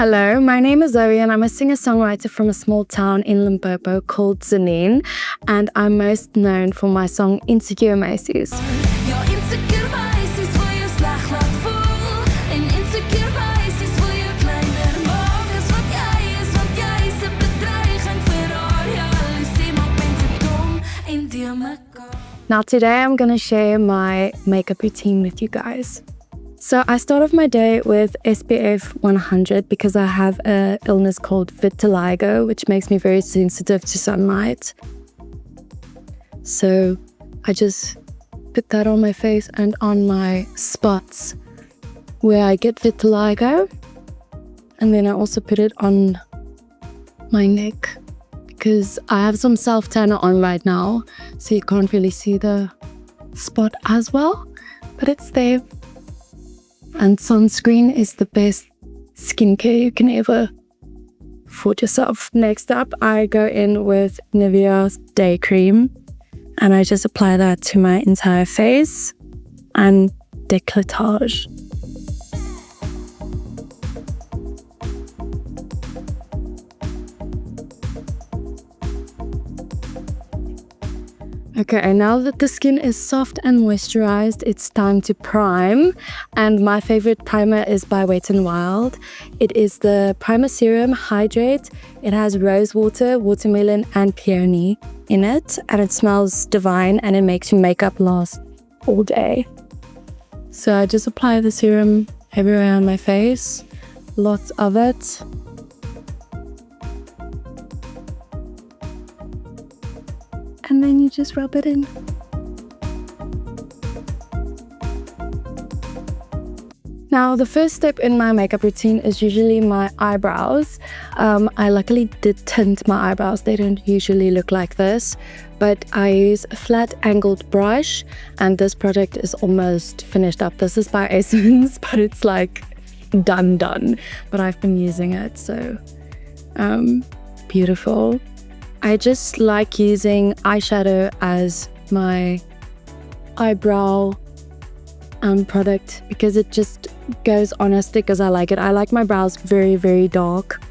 Hello, my name is Zoe and I'm a singer-songwriter from a small town in Limpopo called Zanin, and I'm most known for my song Insecure Macy's. Now today I'm going to share my makeup routine with you guys. So I start off my day with SPF 100 because I have an illness called vitiligo, which makes me very sensitive to sunlight. So I just put that on my face and on my spots where I get vitiligo. And then I also put it on my neck because I have some self-tanner on right now, so you can't really see the spot as well, but it's there. And sunscreen is the best skincare you can ever afford yourself. Next up, I go in with Nivea's day cream and I just apply that to my entire face and décolletage. Okay, and now that the skin is soft and moisturized, it's time to prime. And my favorite primer is by Wet n Wild. It is the Primer Serum Hydrate. It has rose water, watermelon, and peony in it. And it smells divine and it makes your makeup last all day. So I just apply the serum everywhere on my face. Lots of it. And then you just rub it in. Now, the first step in my makeup routine is usually my eyebrows. I luckily did tint my eyebrows. They don't usually look like this, but I use a flat angled brush, and this product is almost finished up. This is by Essence, but it's like done. But I've been using it, so beautiful. I just like using eyeshadow as my eyebrow product because it just goes on as thick as I like it. I like my brows very, very dark.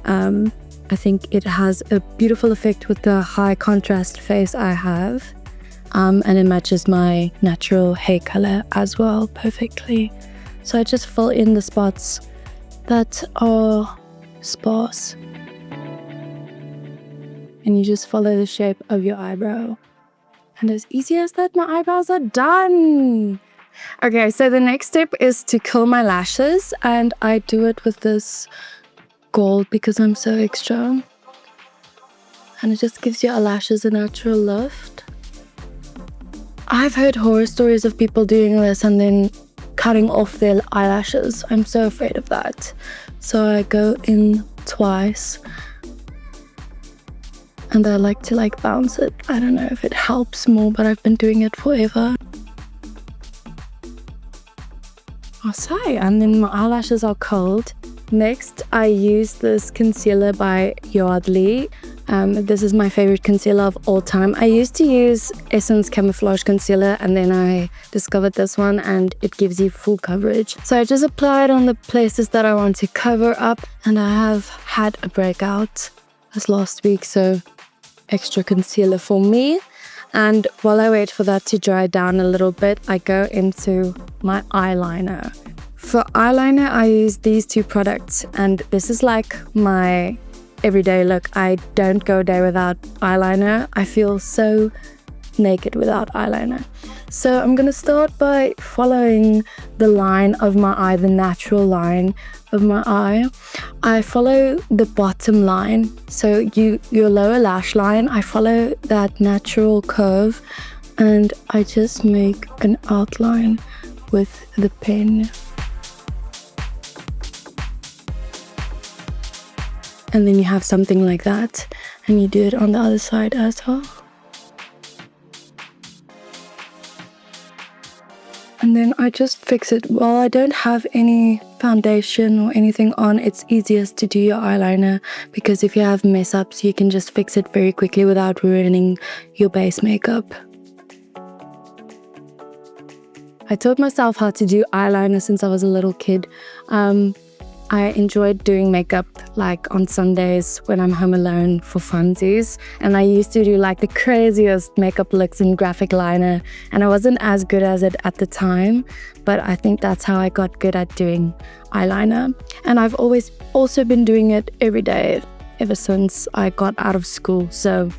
I think it has a beautiful effect with the high contrast face I have. And it matches my natural hair color as well perfectly. So I just fill in the spots that are sparse. And you just follow the shape of your eyebrow. And as easy as that, my eyebrows are done. Okay, so the next step is to curl my lashes. And I do it with this gold because I'm so extra. And it just gives your lashes a natural lift. I've heard horror stories of people doing this and then cutting off their eyelashes. I'm so afraid of that. So I go in twice. And I like to bounce it. I don't know if it helps more, but I've been doing it forever. And then my eyelashes are curled. Next, I use this concealer by Yardley. This is my favorite concealer of all time. I used to use Essence Camouflage Concealer, and then I discovered this one, and it gives you full coverage. So I just apply it on the places that I want to cover up, and I have had a breakout as last week, so extra concealer for me. And while I wait for that to dry down a little bit, I go into my eyeliner. For eyeliner, I use these two products, and this is like my everyday look. I don't go a day without eyeliner. I feel so naked without eyeliner. So I'm gonna start by following the line of my eye, the natural line of my eye. I follow the bottom line, so your lower lash line. I follow that natural curve, and I just make an outline with the pen. And then you have something like that, and you do it on the other side as well. And then I just fix it. While I don't have any foundation or anything on, it's easiest to do your eyeliner because if you have mess ups, you can just fix it very quickly without ruining your base makeup. I taught myself how to do eyeliner since I was a little kid. I enjoyed doing makeup like on Sundays when I'm home alone for funsies. And I used to do like the craziest makeup looks in graphic liner. And I wasn't as good as it at the time, but I think that's how I got good at doing eyeliner. And I've always also been doing it every day ever since I got out of school. So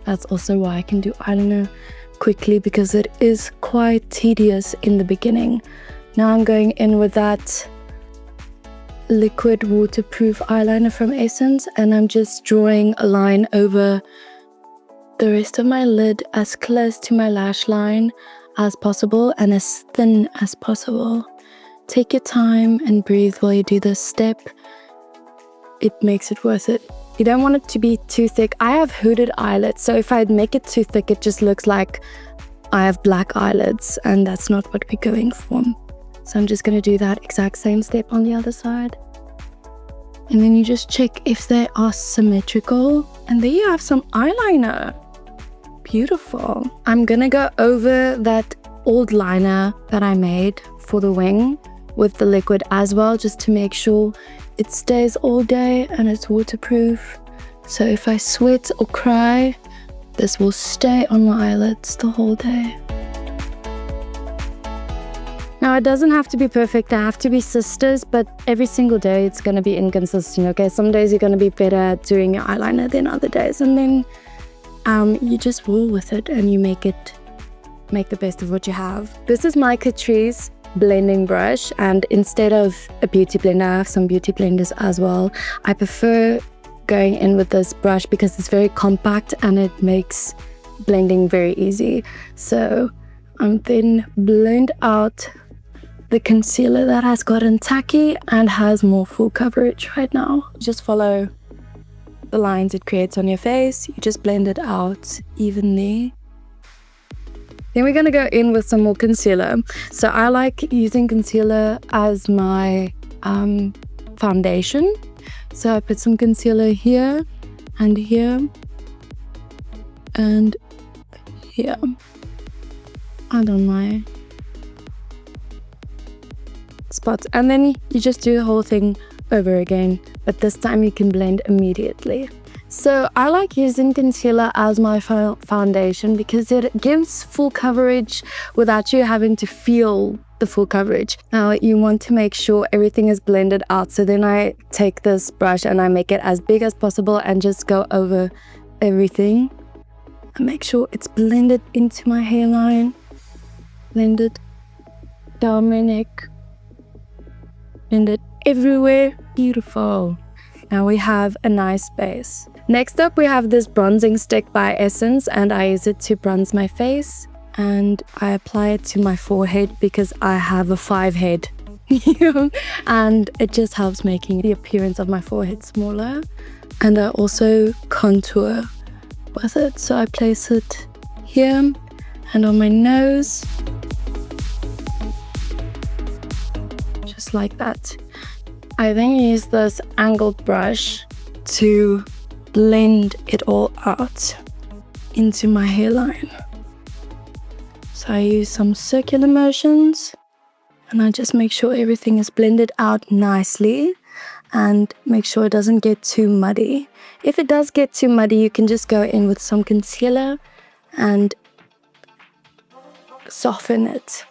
that's also why I can do eyeliner quickly, because it is quite tedious in the beginning. Now I'm going in with that liquid waterproof eyeliner from Essence, and I'm just drawing a line over the rest of my lid as close to my lash line as possible and as thin as possible. Take your time and breathe while you do this step. It makes it worth it. You don't want it to be too thick. I have hooded eyelids, so if I make it too thick, it just looks like I have black eyelids, and that's not what we're going for. So I'm just going to do that exact same step on the other side. And then you just check if they are symmetrical. And there you have some eyeliner. Beautiful. I'm going to go over that old liner that I made for the wing with the liquid as well, just to make sure it stays all day and it's waterproof. So if I sweat or cry, this will stay on my eyelids the whole day. Now, it doesn't have to be perfect. I have to be sisters, but every single day it's going to be inconsistent, okay? Some days you're going to be better at doing your eyeliner than other days, and then you just roll with it and you make the best of what you have. This is my Catrice blending brush, and instead of a beauty blender, I have some beauty blenders as well. I prefer going in with this brush because it's very compact and it makes blending very easy. So I'm then blend out the concealer that has gotten tacky and has more full coverage right now. Just follow the lines it creates on your face. You just blend it out evenly. Then we're going to go in with some more concealer. So I like using concealer as my foundation. So I put some concealer here and here and here on my spots, and then you just do the whole thing over again, but this time you can blend immediately. So I like using concealer as my foundation because it gives full coverage without you having to feel the full coverage. Now you want to make sure everything is blended out, so then I take this brush and I make it as big as possible and just go over everything and make sure it's blended into my hairline, blended down my neck, blend it everywhere. Beautiful. Now we have a nice base. Next up, we have this bronzing stick by Essence, and I use it to bronze my face, and I apply it to my forehead because I have a 5 head and it just helps making the appearance of my forehead smaller. And I also contour with it, so I place it here and on my nose, just like that. I then use this angled brush to blend it all out into my hairline. So I use some circular motions and I just make sure everything is blended out nicely and make sure it doesn't get too muddy. If it does get too muddy, you can just go in with some concealer and soften it.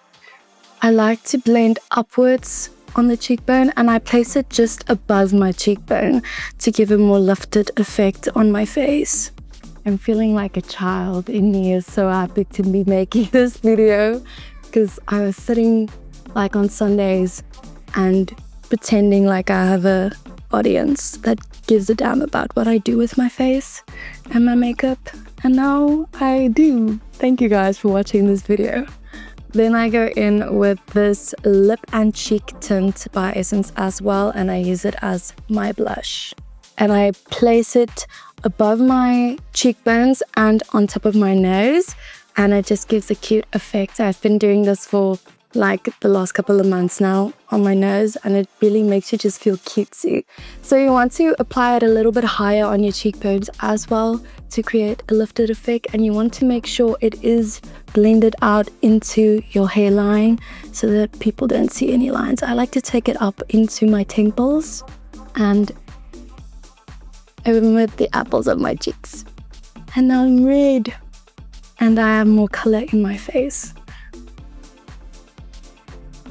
I like to blend upwards on the cheekbone, and I place it just above my cheekbone to give a more lifted effect on my face. I'm feeling like a child. In me is so happy to be making this video because I was sitting like on Sundays and pretending like I have a audience that gives a damn about what I do with my face and my makeup, and now I do. Thank you guys for watching this video. Then I go in with this lip and cheek tint by Essence as well, and I use it as my blush. And I place it above my cheekbones and on top of my nose, and it just gives a cute effect. I've been doing this for like the last couple of months now on my nose, and it really makes you just feel cutesy. So you want to apply it a little bit higher on your cheekbones as well to create a lifted effect, and you want to make sure it is blended out into your hairline so that people don't see any lines. I like to take it up into my temples and over the apples of my cheeks. And now I'm red and I have more color in my face.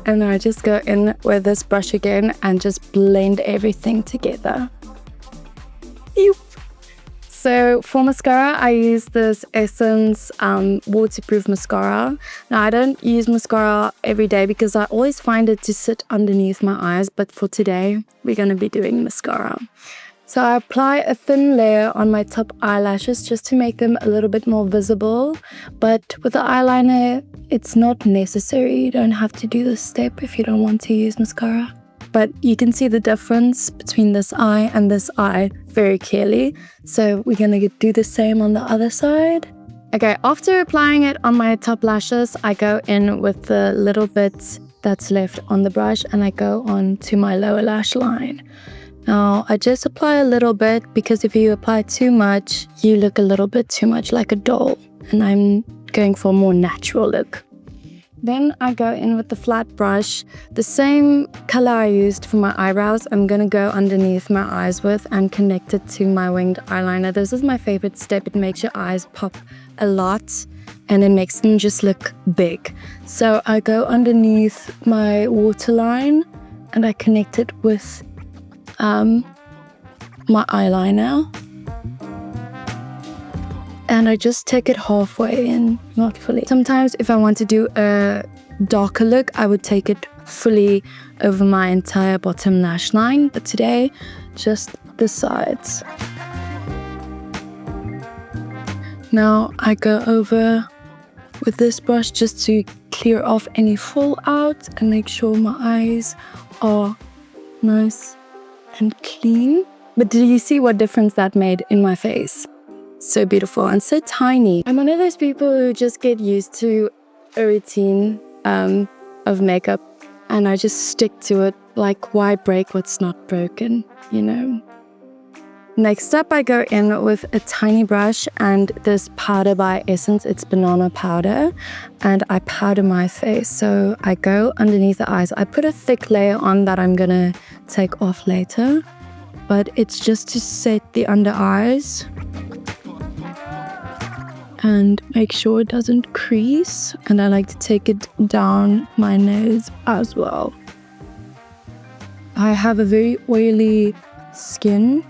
And I just go in with this brush again and just blend everything together. Ew. So for mascara, I use this Essence waterproof mascara. Now I don't use mascara every day because I always find it to sit underneath my eyes, but for today, we're gonna be doing mascara. So I apply a thin layer on my top eyelashes just to make them a little bit more visible. But with the eyeliner, it's not necessary. You don't have to do this step if you don't want to use mascara. But you can see the difference between this eye and this eye very clearly. So we're gonna do the same on the other side. Okay, after applying it on my top lashes, I go in with the little bits that's left on the brush and I go on to my lower lash line. Now, I just apply a little bit because if you apply too much, you look a little bit too much like a doll. And I'm going for a more natural look. Then I go in with the flat brush. The same color I used for my eyebrows, I'm going to go underneath my eyes with and connect it to my winged eyeliner. This is my favorite step. It makes your eyes pop a lot and it makes them just look big. So I go underneath my waterline and I connect it with my eyeliner, and I just take it halfway in, not fully. Sometimes if I want to do a darker look, I would take it fully over my entire bottom lash line, but today just the sides. Now I go over with this brush just to clear off any fallout and make sure my eyes are nice and clean. But did you see what difference that made in my face? So beautiful and so tiny. I'm one of those people who just get used to a routine of makeup and I just stick to it. Like, why break what's not broken, you know? Next up, I go in with a tiny brush and this powder by Essence. It's banana powder, and I powder my face. So I go underneath the eyes. I put a thick layer on that I'm gonna take off later, but it's just to set the under eyes and make sure it doesn't crease. And I like to take it down my nose as well. I have a very oily skin,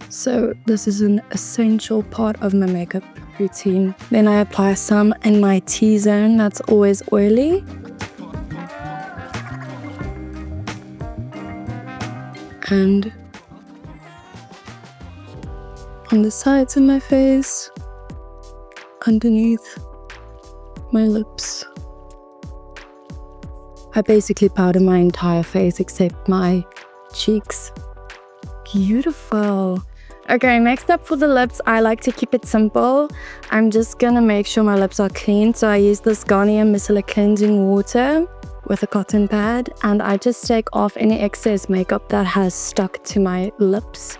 so this is an essential part of my makeup routine. Then I apply some in my T-zone, that's always oily. And on the sides of my face, underneath my lips. I basically powder my entire face except my cheeks. Beautiful. Okay, next up for the lips, I like to keep it simple. I'm just gonna make sure my lips are clean. So I use this Garnier Micellar Cleansing Water with a cotton pad, and I just take off any excess makeup that has stuck to my lips.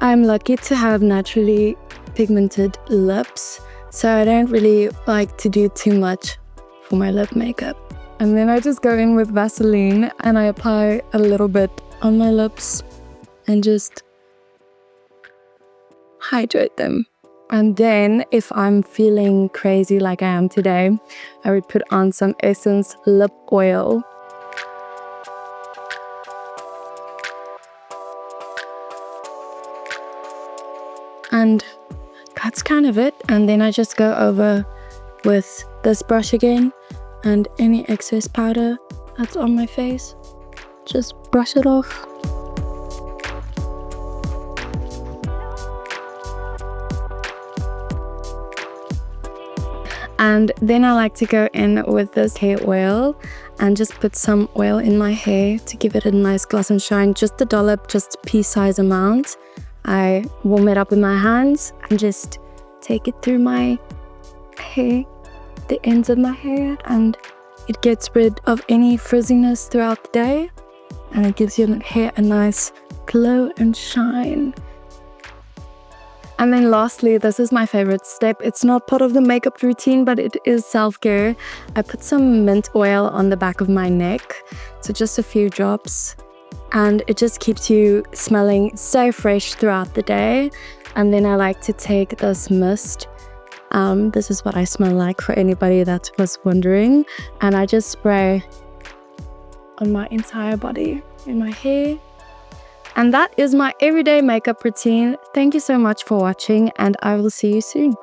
I'm lucky to have naturally pigmented lips, so I don't really like to do too much for my lip makeup. And then I just go in with Vaseline and I apply a little bit on my lips and just hydrate them. And then if I'm feeling crazy like I am today, I would put on some Essence lip oil. And that's kind of it. And then I just go over with this brush again, and any excess powder that's on my face, just brush it off. And then I like to go in with this hair oil and just put some oil in my hair to give it a nice gloss and shine. Just a dollop, just pea-size amount. I warm it up in my hands and just take it through my hair, the ends of my hair, and It gets rid of any frizziness throughout the day, and it gives your hair a nice glow and shine. And then lastly, this is my favorite step. It's not part of the makeup routine, but it is self-care. I put some mint oil on the back of my neck, so just a few drops, and it just keeps you smelling so fresh throughout the day. And then I like to take this mist. This is what I smell like, for anybody that was wondering, and I just spray on my entire body, in my hair. And that is my everyday makeup routine. Thank you so much for watching, and I will see you soon.